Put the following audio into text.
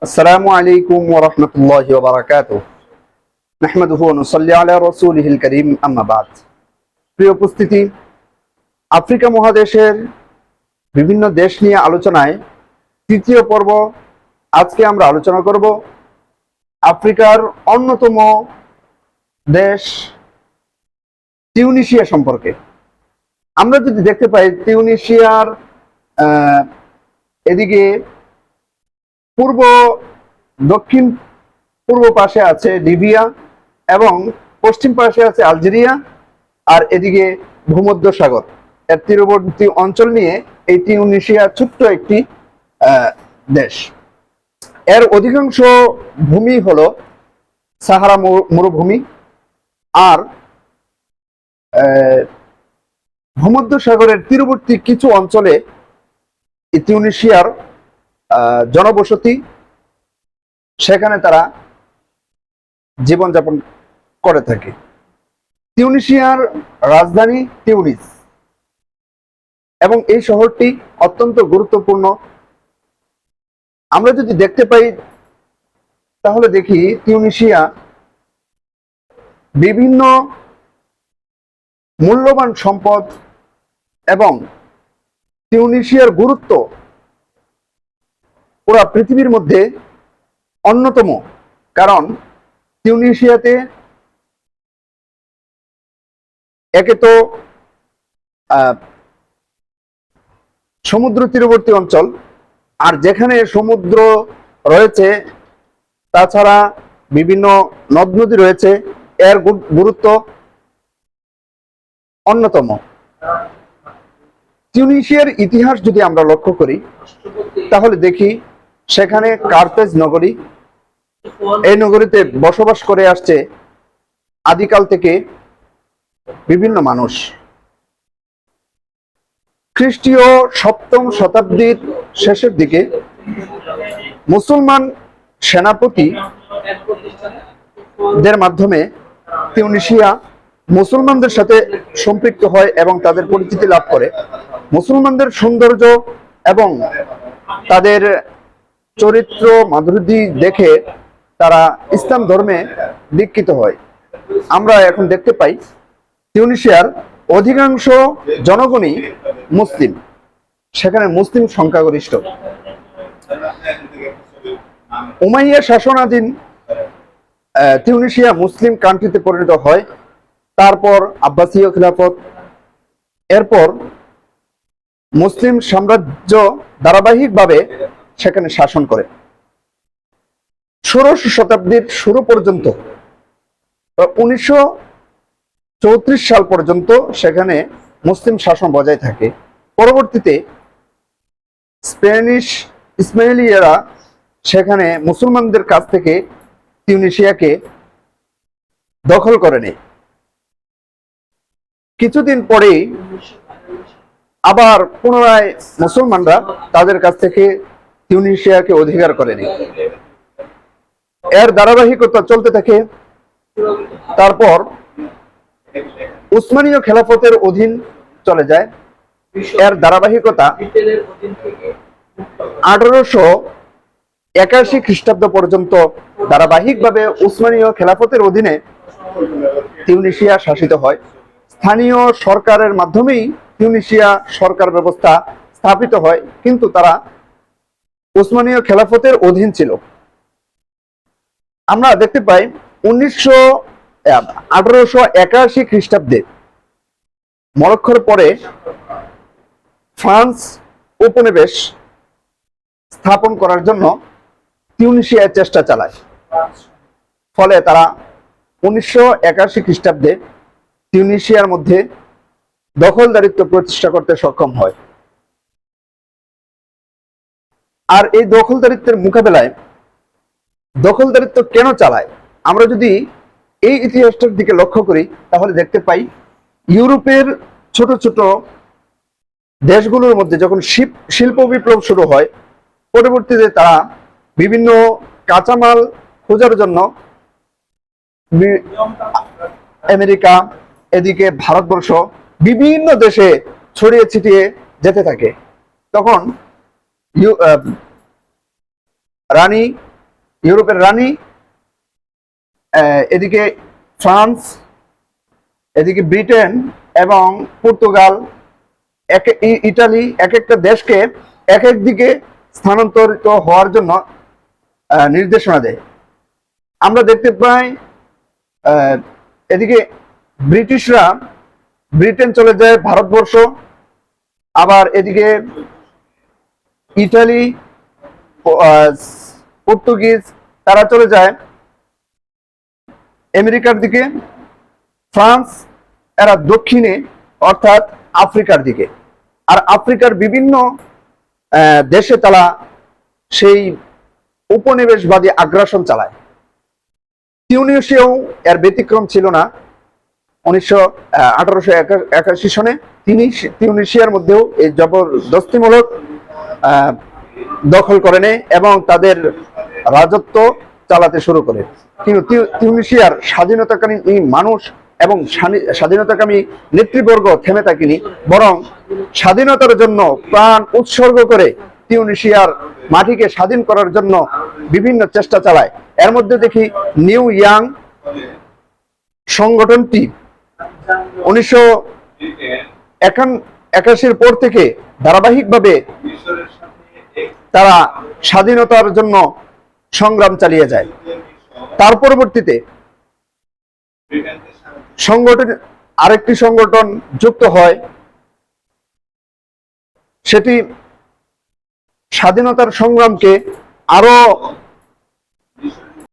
আসসালামু আলাইকুম ওয়া রাহমাতুল্লাহি ওয়া বারাকাতুহু। নাহমাদুহু ওয়া নুসাল্লি আলা রাসূলিহিল কারীম, আম্মা বাদ। প্রিয় উপস্থিতি, আফ্রিকা মহাদেশের বিভিন্ন দেশ নিয়ে আলোচনায় তৃতীয় পর্ব। আজকে আমরা আলোচনা করব আফ্রিকার অন্যতম দেশ তিউনিসিয়া সম্পর্কে। আমরা যদি দেখতে পাই, তিউনিসিয়ার এদিকে পূর্ব দক্ষিণ পূর্ব পাশে আছে লিবিয়া এবং পশ্চিম পাশে আছে আলজেরিয়া, আর এদিকে ভূমধ্য সাগর এর তীরবর্তী অঞ্চল নিয়ে এই তিউনিসিয়া ছোট্ট একটি দেশ। এর অধিকাংশ ভূমি হলো সাহারা মরুভূমি, আর ভূমধ্য সাগরের তীরবর্তী কিছু অঞ্চলে তিউনিসিয়ার জনবসতি, সেখানে তারা জীবনযাপন করে থাকে। তিউনিসিয়ার রাজধানী তিউনিস, এবং এই শহরটি অত্যন্ত গুরুত্বপূর্ণ। আমরা যদি দেখতে পাই তাহলে দেখি তিউনিসিয়া বিভিন্ন মূল্যবান সম্পদ এবং তিউনিসিয়ার গুরুত্ব পুরা পৃথিবীর মধ্যে অন্যতম। কারণ তিউনিসিয়াতে একে তো সমুদ্র তীরবর্তী অঞ্চল, আর যেখানে সমুদ্র রয়েছে তাছাড়া বিভিন্ন নদ নদী রয়েছে, এর গুরুত্ব অন্যতম। তিউনিসিয়ার ইতিহাস যদি আমরা লক্ষ্য করি তাহলে দেখি সেখানে কার্থেজ নগরী, এই নগরীতে বসবাস করে আসছে আদিকাল থেকে বিভিন্ন মানুষ। খ্রিস্টীয় সপ্তম শতাব্দীর শেষের দিকে মুসলমান সেনাপতিদের মাধ্যমে তিউনিসিয়া মুসলমানদের সাথে সম্পৃক্ত হয় এবং তাদের পরিচিতি লাভ করে। মুসলমানদের সৌন্দর্য এবং তাদের চরিত্র মাধুরী দেখে তারা ইসলাম ধর্মে দীক্ষিত হয়। আমরা এখন দেখতে পাই তিউনিসিয়ার অধিকাংশ জনগণই মুসলিম, সেখানে মুসলিম সংখ্যাগরিষ্ঠ। উমাইয়া শাসনাধীন তিউনিসিয়া মুসলিম কান্ট্রিতে পরিণত হয়। তারপর আব্বাসীয় খিলাফত, এরপর মুসলিম সাম্রাজ্য ধারাবাহিকভাবে সেখানে শাসন করে। ষোড়শ শতাব্দীর শুরু পর্যন্ত, 1934 সাল পর্যন্ত সেখানে মুসলিম শাসন বজায় থাকে। পরবর্তীতে স্প্যানিশ ইসমাইলিয়ারা সেখানে মুসলমানদের কাছ থেকে তিউনিসিয়াকে দখল করে নেয়। কিছুদিন পরেই আবার পুনরায় মুসলমানরা তাদের কাছ থেকে তিউনিসিয়াকে অধিকার করে নেয়। এর ধারাবাহিকতা চলতে থাকে। তারপর উসমানীয় খেলাফতের অধীন চলে যায়। এর ধারাবাহিকতা 1881 খ্রিস্টাব্দ পর্যন্ত ধারাবাহিকভাবে উসমানীয় খেলাফতের অধীনে তিউনিসিয়া শাসিত হয়। স্থানীয় সরকারের মাধ্যমেই তিউনিসিয়া সরকার ব্যবস্থা স্থাপিত হয়, কিন্তু তারা উসমানীয় খেলাফতের অধীন ছিল। আমরা দেখতে পাই 1881 খ্রিস্টাব্দে মরক্কোর পরে ফ্রান্স উপনিবেশ স্থাপন করার জন্য তিউনিসিয়ার চেষ্টা চালায়। ফলে তারা 1981 খ্রিস্টাব্দে তিউনিসিয়ার মধ্যে দখলদারিত্ব প্রতিষ্ঠা করতে সক্ষম হয়। আর এই দখলদারিত্বের মোকাবেলায় দখলদারিত্ব কেন চালায়, আমরা যদি এই ইতিহাসটার দিকে লক্ষ্য করি তাহলে দেখতে পাই ইউরোপের ছোট ছোট দেশগুলোর মধ্যে যখন শিল্প বিপ্লব শুরু হয়, পরবর্তীতে তারা বিভিন্ন কাঁচামাল খোঁজার জন্য আমেরিকা, এদিকে ভারতবর্ষ, বিভিন্ন দেশে ছড়িয়ে ছিটিয়ে যেতে থাকে। তখন রানী ইউরোপের রানী, এদিকে ফ্রান্স, এদিকে ব্রিটেন এবং পর্তুগাল, ইটালি, এক একটা দেশকে এক এক দিকে স্থানান্তরিত হওয়ার জন্য নির্দেশনা দেয়। আমরা দেখতে পাই এদিকে ব্রিটিশরা ব্রিটেন চলে যায় ভারতবর্ষ, আবার এদিকে ইটালি, পর্তুগিজ তারা চলে যায় আমেরিকার দিকে, ফ্রান্স এরা দক্ষিণে অর্থাৎ আফ্রিকার দিকে। আর আফ্রিকার বিভিন্ন দেশে তারা সেই উপনিবেশবাদী আগ্রাসন চালায়। তিউনিসিয়াও এর ব্যতিক্রম ছিল না। 1881 সনে তিনি তিউনিসিয়ার মধ্যেও এই জবরদস্তিমূলক দখল করে নেয় এবং তাদের রাজত্ব চালাতে শুরু করে। কিন্তু তিউনিসিয়ার স্বাধীনতাকামী মানুষ এবং স্বাধীনতাকামী নেতৃবর্গ থেমে থাকেনি, বরং স্বাধীনতার জন্য প্রাণ উৎসর্গ করে তিউনিসিয়ার মাটিকে স্বাধীন করার জন্য বিভিন্ন চেষ্টা চালায়। এর মধ্যে দেখি নিউ ইয়াং সংগঠনটি 1981 পর থেকে ধারাবাহিকভাবে তারা স্বাধীনতার জন্য সংগ্রাম চালিয়ে যায়। তার পরবর্তীতে আরেকটি সংগঠন যুক্ত হয়, সেটি স্বাধীনতার সংগ্রামকে আরো